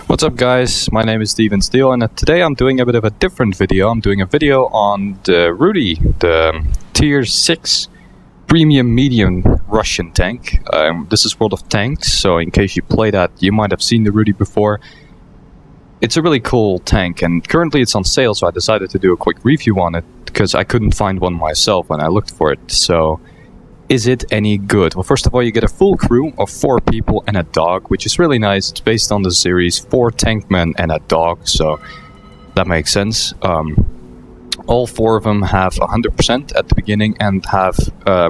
What's up guys, my name is Steven Steele and today I'm doing a bit of a different video. I'm doing a video on the Rudy, the tier 6 premium medium Russian tank. This is World of Tanks, so in case you play that you might have seen the Rudy before. It's a really cool tank and currently it's on sale, so I decided to do a quick review on it because I couldn't find one myself when I looked for it. So is it any good? Well, first of all, you get a full crew of 4 people and a dog, which is really nice. It's based on the series 4 tankmen and a dog, so that makes sense. All 4 of them have 100% at the beginning and have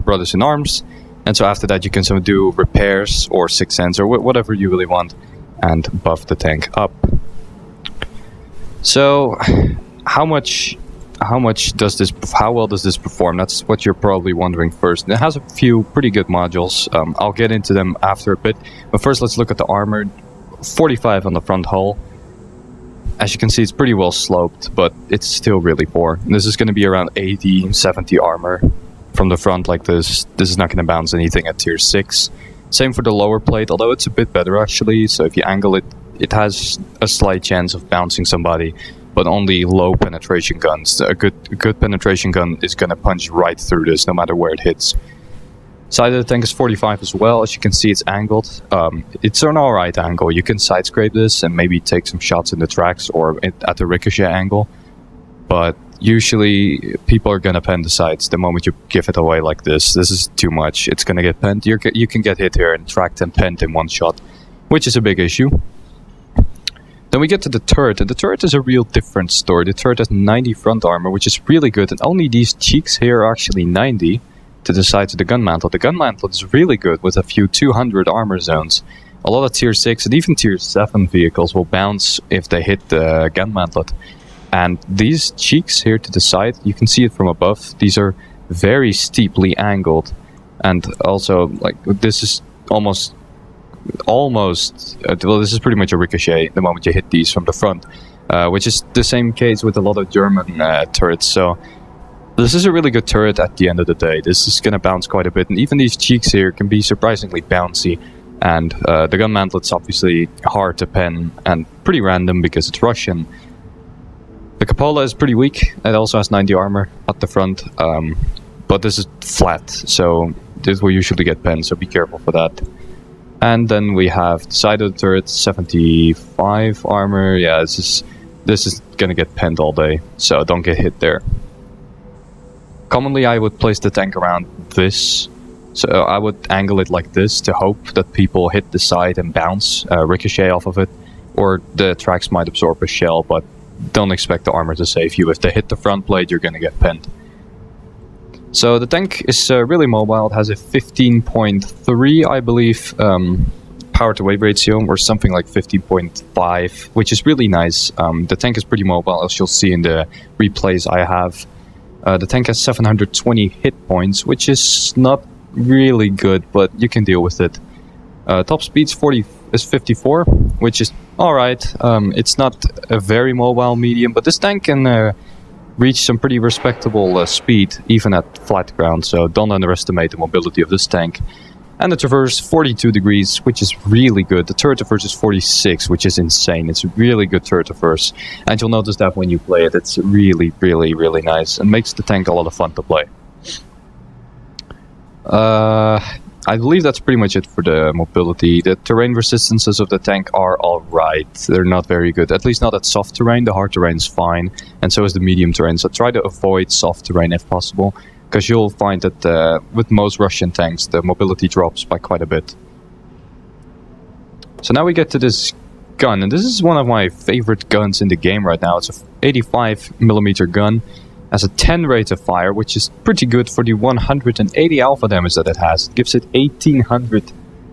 brothers in arms, and so after that you can do repairs or 6 cents or whatever you really want and buff the tank up. So how well does this perform? That's what you're probably wondering first. It has a few pretty good modules. I'll get into them after a bit, but first let's look at the armor. 45 on the front hull. As you can see, it's pretty well sloped, but it's still really poor. And this is going to be around 80, 70 armor from the front like this. This is not going to bounce anything at tier 6. Same for the lower plate, although it's a bit better actually. So if you angle it, it has a slight chance of bouncing somebody, but only low penetration guns. A good penetration gun is going to punch right through this, no matter where it hits. Side of the tank is 45 as well. As you can see, it's angled. It's an alright angle. You can side scrape this and maybe take some shots in the tracks or at the ricochet angle. But usually, people are going to pen the sides the moment you give it away like this. This is too much. It's going to get penned. You can get hit here and tracked and penned in one shot, which is a big issue. Then we get to the turret, and the turret is a real different story. The turret has 90 front armor, which is really good, and only these cheeks here are actually 90 to the sides of the gun mantle. The gun mantle is really good with a few 200 armor zones. A lot of tier 6 and even tier 7 vehicles will bounce if they hit the gun mantlet. And these cheeks here to the side, you can see it from above, these are very steeply angled. And also, like, this is almost well, this is pretty much a ricochet the moment you hit these from the front, which is the same case with a lot of German turrets. So this is a really good turret at the end of the day. This is going to bounce quite a bit, and even these cheeks here can be surprisingly bouncy. And the gun mantlet's obviously hard to pen and pretty random because it's Russian. The cupola is pretty weak. It also has 90 armor at the front, but this is flat, so this will usually get penned, so be careful for that. And then we have the side of the turret, 75 armor. Yeah, this is gonna get penned all day, so don't get hit there. Commonly I would place the tank around this, so I would angle it like this to hope that people hit the side and bounce, ricochet off of it, or the tracks might absorb a shell, but don't expect the armor to save you. If they hit the front plate, you're gonna get penned. So the tank is really mobile. It has a 15.3, I believe, power to weight ratio, or something like 15.5, which is really nice. The tank is pretty mobile, as you'll see in the replays I have. The tank has 720 hit points, which is not really good, but you can deal with it. Top speed is 54, which is alright. It's not a very mobile medium, but this tank can reach some pretty respectable speed, even at flat ground, so don't underestimate the mobility of this tank. And the traverse, 42 degrees, which is really good. The turret traverse is 46, which is insane. It's a really good turret traverse, and you'll notice that when you play it, it's really, really, really nice, and makes the tank a lot of fun to play. I believe that's pretty much it for the mobility. The terrain resistances of the tank are alright. They're not very good. At least not at soft terrain. The hard terrain is fine. And so is the medium terrain. So try to avoid soft terrain if possible, because you'll find that with most Russian tanks, the mobility drops by quite a bit. So now we get to this gun. And this is one of my favorite guns in the game right now. It's a 85mm gun. Has a 10 rate of fire, which is pretty good for the 180 alpha damage that it has. It gives it 1800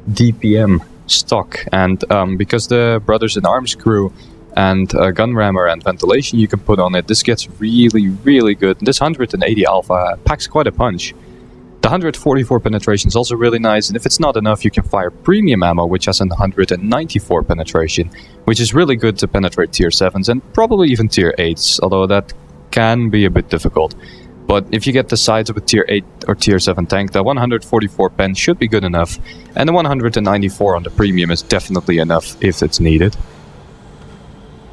DPM stock, and because the brothers in arms crew and gun rammer and ventilation you can put on it, this gets really, really good. This 180 alpha packs quite a punch. The 144 penetration is also really nice, and if it's not enough, you can fire premium ammo, which has a 194 penetration, which is really good to penetrate tier 7s and probably even tier 8s, although that can be a bit difficult. But if you get the sides of a tier 8 or tier 7 tank, the 144 pen should be good enough, and the 194 on the premium is definitely enough if it's needed.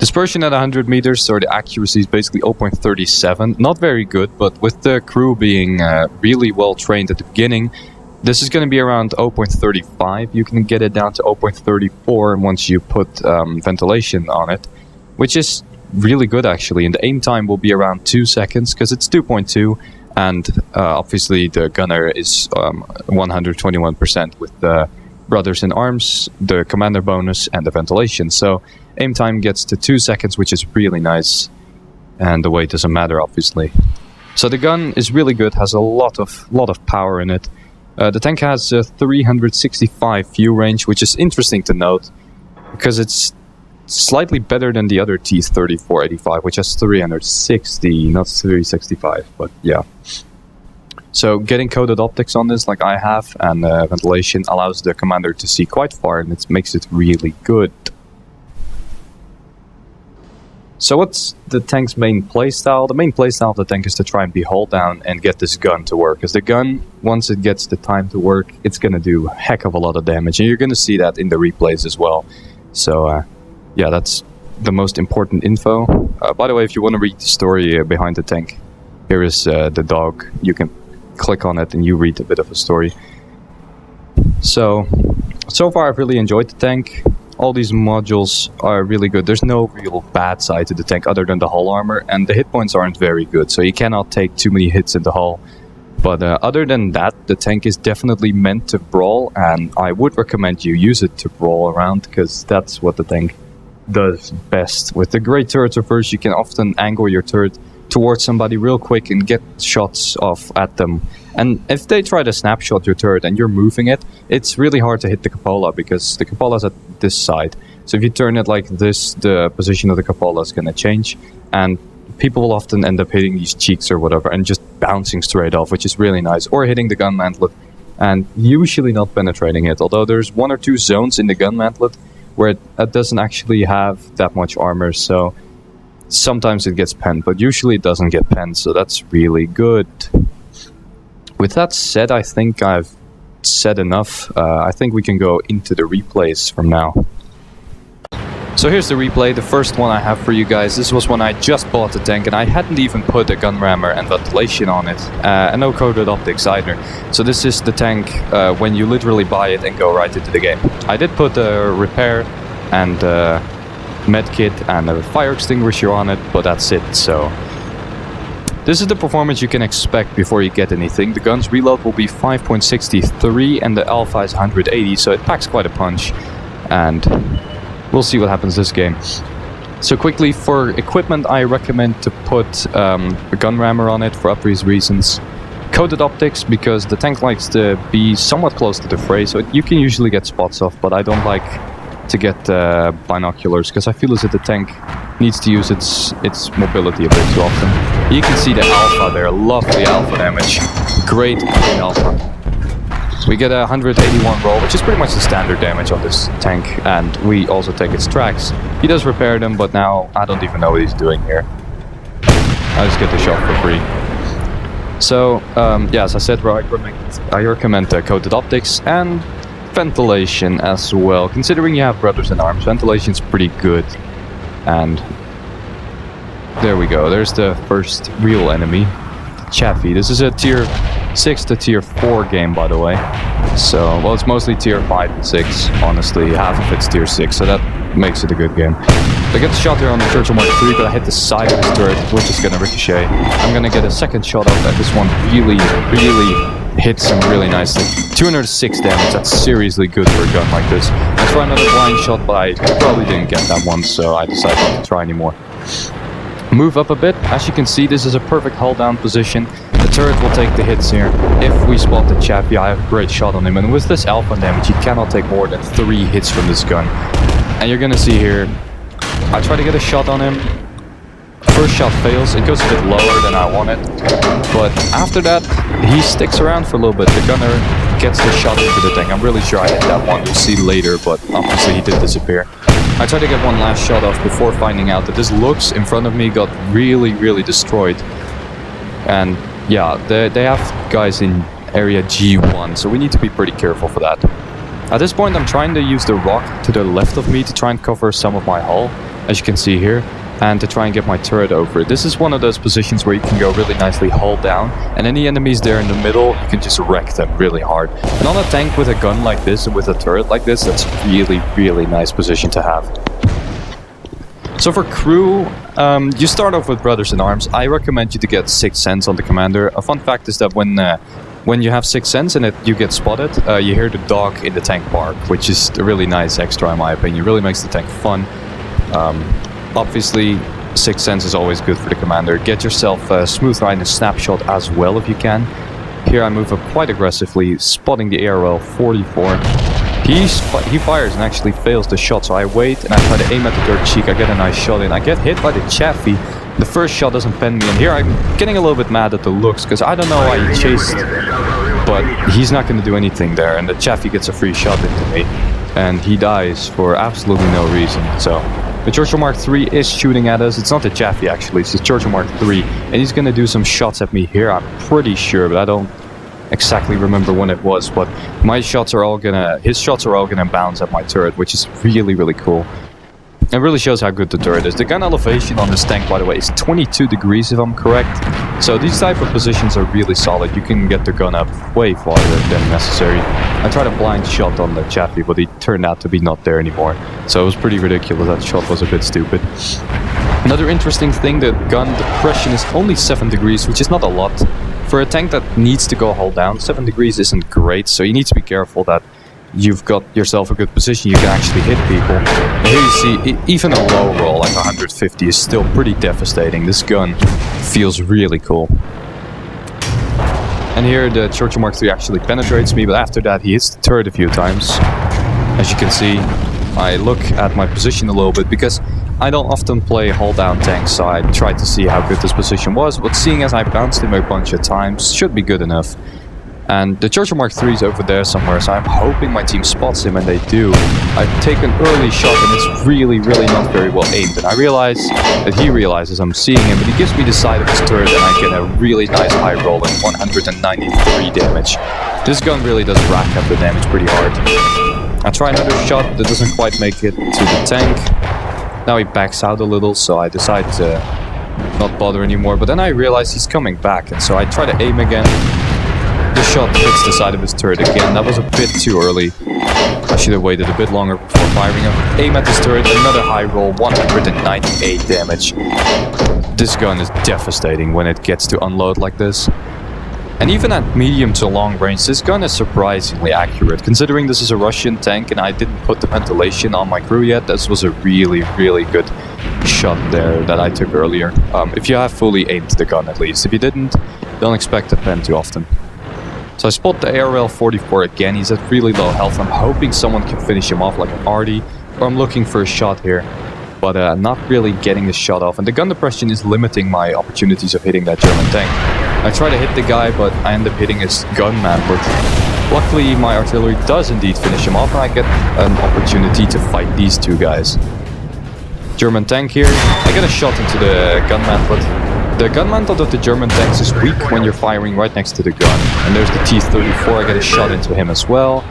Dispersion at 100 meters, so the accuracy is basically 0.37. Not very good, but with the crew being really well trained at the beginning, this is going to be around 0.35. You can get it down to 0.34 once you put ventilation on it, which is really good actually. And the aim time will be around 2 seconds because it's 2.2, and obviously the gunner is 121% with the Brothers in Arms, the commander bonus, and the ventilation. So aim time gets to 2 seconds, which is really nice, and the weight doesn't matter obviously. So the gun is really good, has a lot of power in it. The tank has 365 view range, which is interesting to note because it's slightly better than the other T34-85, which has 360, not 365, but yeah. So getting coated optics on this like I have, and ventilation allows the commander to see quite far, and it makes it really good. So what's the tank's main playstyle? The main playstyle of the tank is to try and be hull down and get this gun to work. Because the gun, once it gets the time to work, it's going to do a heck of a lot of damage. And you're going to see that in the replays as well. So yeah, that's the most important info. By the way, if you want to read the story behind the tank, here is the dog. You can click on it and you read a bit of a story. So far I've really enjoyed the tank. All these modules are really good. There's no real bad side to the tank other than the hull armor, and the hit points aren't very good, so you cannot take too many hits in the hull. But other than that, the tank is definitely meant to brawl, and I would recommend you use it to brawl around, because that's what the tank does best. With the great turret reverse, you can often angle your turret towards somebody real quick and get shots off at them. And if they try to snapshot your turret and you're moving it, it's really hard to hit the cupola because the cupola's at this side. So if you turn it like this, the position of the cupola is going to change, and people will often end up hitting these cheeks or whatever and just bouncing straight off, which is really nice, or hitting the gun mantlet and usually not penetrating it, although there's 1 or 2 zones in the gun mantlet where it doesn't actually have that much armor, so sometimes it gets penned, but usually it doesn't get penned, so that's really good. With that said, I think I've said enough. I think we can go into the replays from now. So here's the replay, the first one I have for you guys. This was when I just bought the tank and I hadn't even put a gun rammer and ventilation on it. And no coated optics either. So this is the tank when you literally buy it and go right into the game. I did put a repair and medkit and a fire extinguisher on it, but that's it. So this is the performance you can expect before you get anything. The gun's reload will be 5.63 and the alpha is 180, so it packs quite a punch. And we'll see what happens this game. So quickly, for equipment, I recommend to put a gun rammer on it for obvious reasons. Coated optics, because the tank likes to be somewhat close to the fray, so you can usually get spots off, but I don't like to get binoculars, because I feel as if the tank needs to use its mobility a bit too often. You can see the alpha there, lovely alpha damage. Great alpha. We get a 181 roll, which is pretty much the standard damage on this tank, and we also take its tracks. He does repair them, but now I don't even know what he's doing here. I just get the shot for free. So, yeah, as I said, I recommend coated optics and ventilation as well. Considering you have Brothers in Arms, ventilation's pretty good. And there we go, there's the first real enemy, Chaffee. This is a tier 6 to tier 4 game, by the way. So, well, it's mostly tier 5 and 6, honestly. Half of it's tier 6, so that makes it a good game. I get the shot here on the Churchill Mark III, but I hit the side of his turret, which is gonna ricochet. I'm gonna get a second shot off, and this one really hits him really nicely. 206 damage, that's seriously good for a gun like this. I tried another blind shot, but I probably didn't get that one, so I decided not to try anymore. Move up a bit. As you can see, this is a perfect hull down position. The turret will take the hits here. If we spot the Chaffee, I have a great shot on him, and with this alpha damage, you cannot take more than 3 hits from this gun. And you're gonna see here, I try to get a shot on him. First shot fails, it goes a bit lower than I wanted, but after that, he sticks around for a little bit. The gunner gets the shot into the tank. I'm really sure I hit that one, you'll see later, but obviously he did disappear. I tried to get one last shot off before finding out that this Lux in front of me got really destroyed. And yeah, they have guys in area G1, so we need to be pretty careful for that. At this point, I'm trying to use the rock to the left of me to try and cover some of my hull. as you can see here, and to try and get my turret over it. This is one of those positions where you can go really nicely hold down, and any enemies there in the middle, you can just wreck them really hard. And on a tank with a gun like this and with a turret like this, that's a really, really nice position to have. So for crew, you start off with Brothers in Arms. I recommend you to get 6th Sense on the commander. A fun fact is that when you have 6th Sense and you get spotted, you hear the dog in the tank bark, which is a really nice extra in my opinion. It really makes the tank fun. Obviously, 6th Sense is always good for the commander. Get yourself a smooth ride and snapshot as well if you can. Here I move up quite aggressively, spotting the ARL 44. He fires and actually fails the shot, so I wait and I try to aim at the dirt cheek. I get a nice shot in. I get hit by the Chaffee. The first shot doesn't pen me, and here I'm getting a little bit mad at the looks, because I don't know why he chased, but he's not going to do anything there, and the Chaffee gets a free shot into me, and he dies for absolutely no reason. So the Churchill Mark III is shooting at us. It's not the Chaffee actually, it's the Churchill Mark III, and he's going to do some shots at me here, I'm pretty sure, but I don't exactly remember when it was, but his shots are all gonna bounce at my turret, which is really, really cool. It really shows how good the turret is. The gun elevation on this tank, by the way, is 22 degrees if I'm correct. So these type of positions are really solid. You can get the gun up way farther than necessary. I tried a blind shot on the Chaffee, but he turned out to be not there anymore. So it was pretty ridiculous. That shot was a bit stupid. Another interesting thing, the gun depression is only 7 degrees, which is not a lot. For a tank that needs to go hull down, 7 degrees isn't great, so you need to be careful that you've got yourself a good position, you can actually hit people. And here you see, even a low roll like 150 is still pretty devastating. This gun feels really cool. And here the Churchill Mark III actually penetrates me, but after that he hits the turret a few times. As you can see, I look at my position a little bit, because I don't often play hull down tanks, so I tried to see how good this position was, but seeing as I bounced him a bunch of times, should be good enough. And the Churchill Mark III is over there somewhere, so I'm hoping my team spots him, and they do. I take an early shot, and it's really, really not very well aimed, and I realize that he realizes I'm seeing him, but he gives me the side of his turret, and I get a really nice high roll and 193 damage. This gun really does rack up the damage pretty hard. I try another shot that doesn't quite make it to the tank. Now he backs out a little, so I decide to not bother anymore, but then I realize he's coming back, and so I try to aim again. The shot hits the side of his turret again. That was a bit too early. I should have waited a bit longer before firing him. Aim at his turret, another high roll, 198 damage. This gun is devastating when it gets to unload like this. And even at medium to long range, this gun is surprisingly accurate. Considering this is a Russian tank and I didn't put the ventilation on my crew yet, this was a really, really good shot there that I took earlier. If you have fully aimed the gun at least. If you didn't, don't expect to pen too often. So I spot the ARL 44 again. He's at really low health. I'm hoping someone can finish him off like an Artie, or I'm looking for a shot here, but not really getting the shot off. And the gun depression is limiting my opportunities of hitting that German tank. I try to hit the guy, but I end up hitting his gunman. But luckily, my artillery does indeed finish him off, and I get an opportunity to fight these two guys. German tank here. I get a shot into the gunman, but the gun mantle of the German tanks is weak when you're firing right next to the gun. And there's the T34, I get a shot into him as well.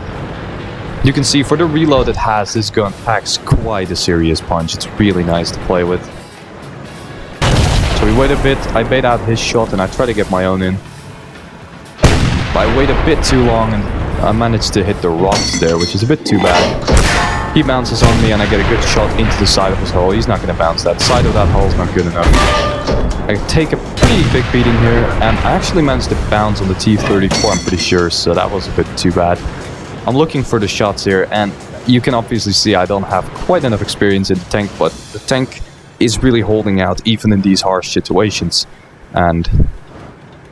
You can see for the reload it has, this gun packs quite a serious punch. It's really nice to play with. So we wait a bit, I bait out his shot and I try to get my own in. But I wait a bit too long and I managed to hit the rocks there, which is a bit too bad. He bounces on me and I get a good shot into the side of his hull. He's not going to bounce that. The side of that hull is not good enough. I take a pretty big beating here, and I actually managed to bounce on the T34, I'm pretty sure, so that was a bit too bad. I'm looking for the shots here, and you can obviously see I don't have quite enough experience in the tank, but the tank is really holding out even in these harsh situations. And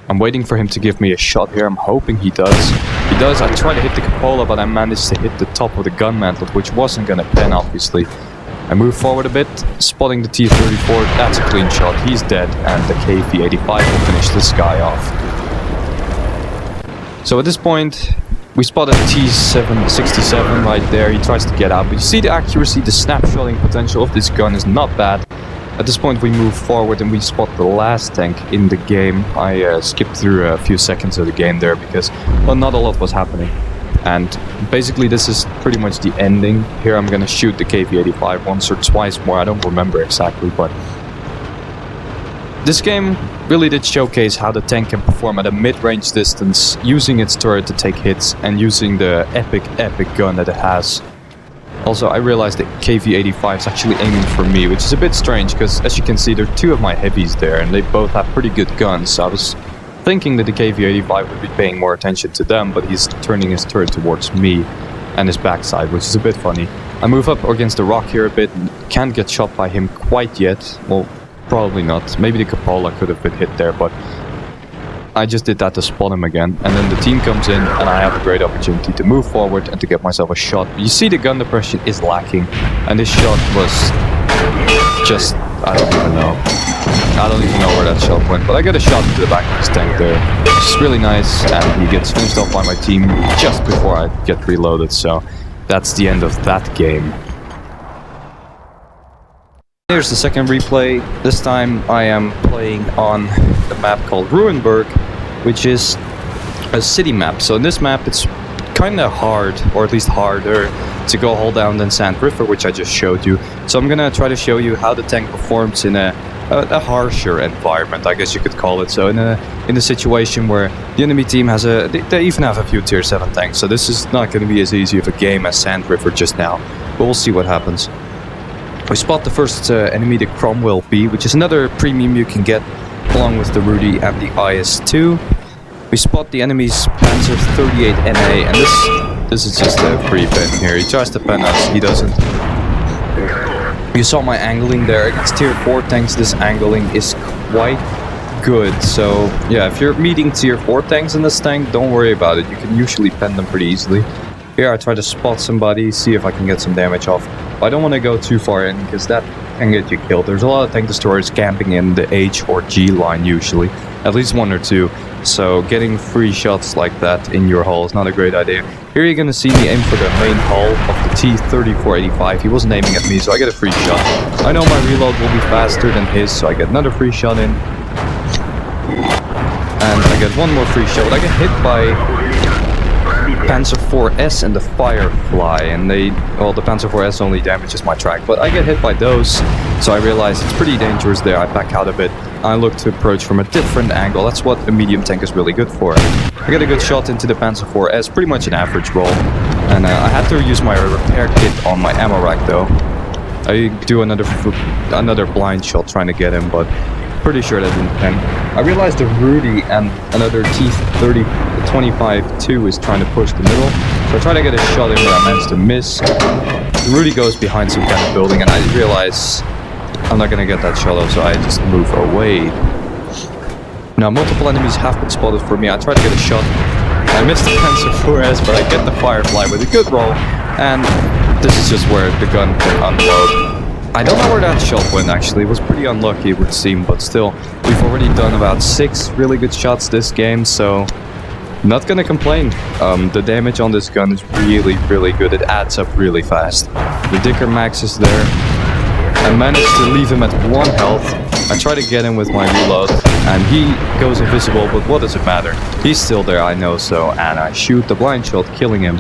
I'm waiting for him to give me a shot here. I'm hoping he does. He does. I try to hit the cupola, but I managed to hit the top of the gun mantle, which wasn't going to pen, obviously. I move forward a bit, spotting the T34. That's a clean shot. He's dead, and the KV-85 will finish this guy off. So at this point, we spot a T-67 right there. He tries to get out, but you see the accuracy, the snapshotting potential of this gun is not bad. At this point we move forward and we spot the last tank in the game. I skipped through a few seconds of the game there because, well, not a lot was happening. And basically this is pretty much the ending. Here I'm gonna shoot the KV-85 once or twice more, I don't remember exactly, but this game really did showcase how the tank can perform at a mid-range distance, using its turret to take hits and using the epic gun that it has. Also, I realized that KV-85 is actually aiming for me, which is a bit strange because, as you can see, there are two of my heavies there and they both have pretty good guns, so I was thinking that the KV-85 would be paying more attention to them, but he's turning his turret towards me and his backside, which is a bit funny. I move up against the rock here a bit and can't get shot by him quite yet. Well, probably not. Maybe the cupola could have been hit there, but I just did that to spot him again. And then the team comes in and I have a great opportunity to move forward and to get myself a shot. You see the gun depression is lacking, and this shot was just, I don't even know where that shot went, but I get a shot into the back of his tank there, which is really nice, and he gets finished off by my team just before I get reloaded, so that's the end of that game. Here's the second replay. This time I am playing on the map called Ruinberg, which is a city map. So in this map it's kind of hard, or at least harder, to go hold down than Sand River, which I just showed you. So I'm gonna try to show you how the tank performs in a harsher environment, I guess you could call it. So in a situation where the enemy team has they even have a few tier 7 tanks. So this is not going to be as easy of a game as Sand River just now, but we'll see what happens. We spot the first enemy, the Cromwell B, which is another premium you can get along with the Rudy and the IS-2. We spot the enemy's Panzer 38 NA, and this is just a free pen here. He tries to pen us, he doesn't. You saw my angling there. Against tier 4 tanks, this angling is quite good. So yeah, if you're meeting tier 4 tanks in this tank, don't worry about it. You can usually pen them pretty easily. Here I try to spot somebody, see if I can get some damage off. But I don't want to go too far in, because that can get you killed. There's a lot of tank destroyers camping in the H or G line usually. At least one or two. So getting free shots like that in your hull is not a great idea. Here you're gonna see me aim for the main hull of the T3485. He wasn't aiming at me, so I get a free shot. I know my reload will be faster than his, so I get another free shot in. And I get one more free shot, but I get hit by Panzer 4S and the Firefly, and the Panzer 4S only damages my track, but I get hit by those, so I realize it's pretty dangerous there. I back out a bit. I look to approach from a different angle. That's what a medium tank is really good for. I get a good shot into the Panzer 4S, pretty much an average roll, and I had to use my repair kit on my ammo rack though. I do another blind shot trying to get him, but pretty sure that didn't pen. I realized the Rudy and another T30-25-2 is trying to push the middle, so I try to get a shot in, but I managed to miss. Rudy goes behind some kind of building, and I realize I'm not gonna get that shot off, so I just move away. Now multiple enemies have been spotted for me. I try to get a shot. I missed the Panzer 4S, but I get the Firefly with a good roll, and this is just where the gun can unload. I don't know where that shot went actually. It was pretty unlucky, it would seem, but still, we've already done about 6 really good shots this game, so not gonna complain. The damage on this gun is really good. It adds up really fast. The Dicker Max is there. I managed to leave him at 1 health. I try to get him with my reload, and he goes invisible, but what does it matter? He's still there, I know so, and I shoot the blind shot, killing him.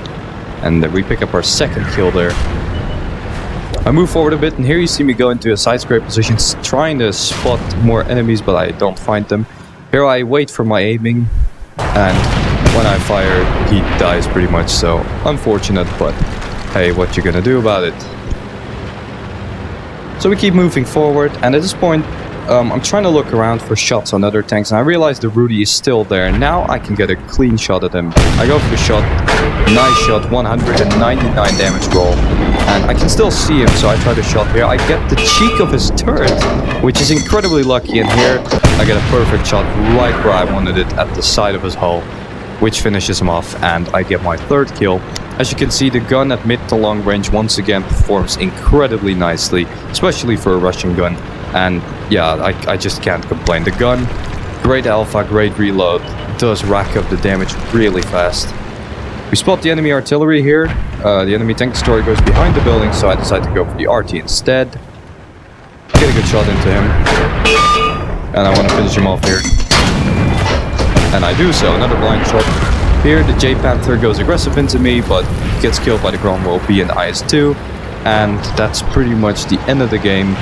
And we pick up our second kill there. I move forward a bit, and here you see me go into a side scrape position, trying to spot more enemies, but I don't find them. Here I wait for my aiming, and when I fire, he dies pretty much, so unfortunate, but hey, what you gonna do about it? So we keep moving forward, and at this point, I'm trying to look around for shots on other tanks, and I realize the Rudy is still there. Now I can get a clean shot at him. I go for the shot, nice shot, 199 damage roll, and I can still see him, so I try to shot here. I get the cheek of his turret, which is incredibly lucky, and here I get a perfect shot right where I wanted it, at the side of his hull, which finishes him off, and I get my third kill. As you can see, the gun at mid to long range once again performs incredibly nicely, especially for a Russian gun. And yeah, I just can't complain. The gun, great alpha, great reload, does rack up the damage really fast. We spot the enemy artillery here. The enemy tank destroyer goes behind the building, so I decide to go for the RT instead. Get a good shot into him. And I want to finish him off here. And I do so, another blind shot. Here the J Panther goes aggressive into me, but gets killed by the Cromwell B and IS-2, and that's pretty much the end of the game,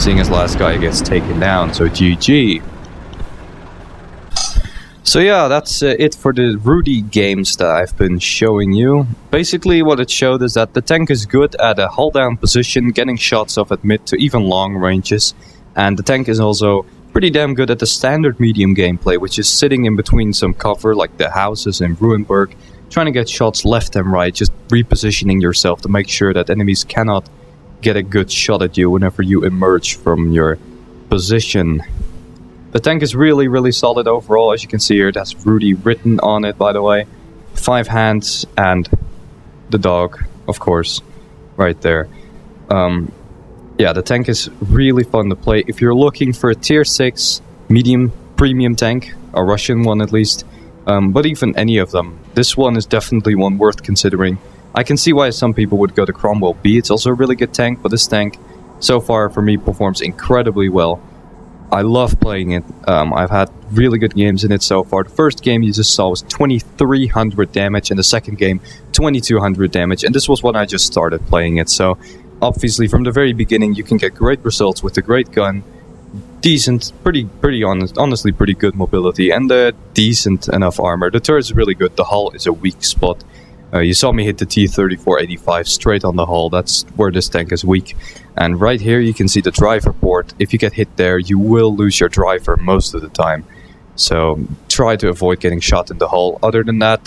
seeing as last guy gets taken down, so GG. So yeah, that's it for the Rudy games that I've been showing you. Basically what it showed is that the tank is good at a hull down position, getting shots off at mid to even long ranges, and the tank is also pretty damn good at the standard medium gameplay, which is sitting in between some cover like the houses in Ruinberg, trying to get shots left and right, just repositioning yourself to make sure that enemies cannot get a good shot at you whenever you emerge from your position. The tank is really solid overall. As you can see here, that's Rudy written on it, by the way. 5 hands and the dog, of course, right there. Yeah, the tank is really fun to play. If you're looking for a tier 6 medium premium tank, a Russian one at least, but even any of them, this one is definitely one worth considering. I can see why some people would go to Cromwell B. It's also a really good tank, but this tank, so far for me, performs incredibly well. I love playing it. I've had really good games in it so far. The first game you just saw was 2300 damage, and the second game 2200 damage, and this was when I just started playing it, so obviously from the very beginning you can get great results with a great gun, decent, honestly pretty good mobility, and decent enough armor. The turret is really good, the hull is a weak spot. You saw me hit the T34-85 straight on the hull, that's where this tank is weak. And right here you can see the driver port. If you get hit there, you will lose your driver most of the time. So try to avoid getting shot in the hull. Other than that,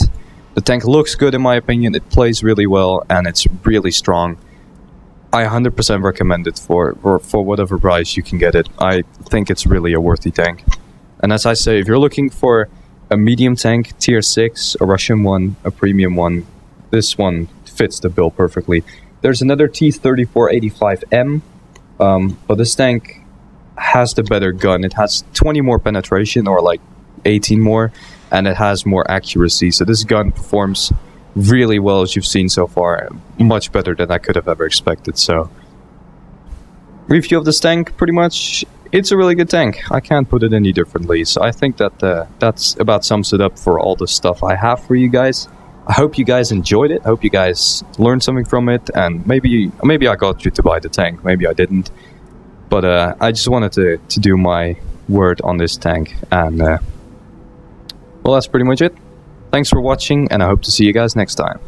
the tank looks good in my opinion, it plays really well, and it's really strong. I 100% recommend it for whatever price you can get it. I think it's really a worthy tank. And as I say, if you're looking for a medium tank, tier 6, a Russian one, a premium one, this one fits the bill perfectly. There's another T34-85M, but this tank has the better gun. It has 20 more penetration, or like 18 more, and it has more accuracy. So this gun performs really well, as you've seen so far, much better than I could have ever expected. So review of this tank, pretty much, it's a really good tank. I can't put it any differently. So I think that that's about sums it up for all the stuff I have for you guys. I hope you guys enjoyed it. I hope you guys learned something from it, and maybe I got you to buy the tank, maybe I didn't, but I just wanted to do my word on this tank, and well, that's pretty much it. Thanks for watching, and I hope to see you guys next time.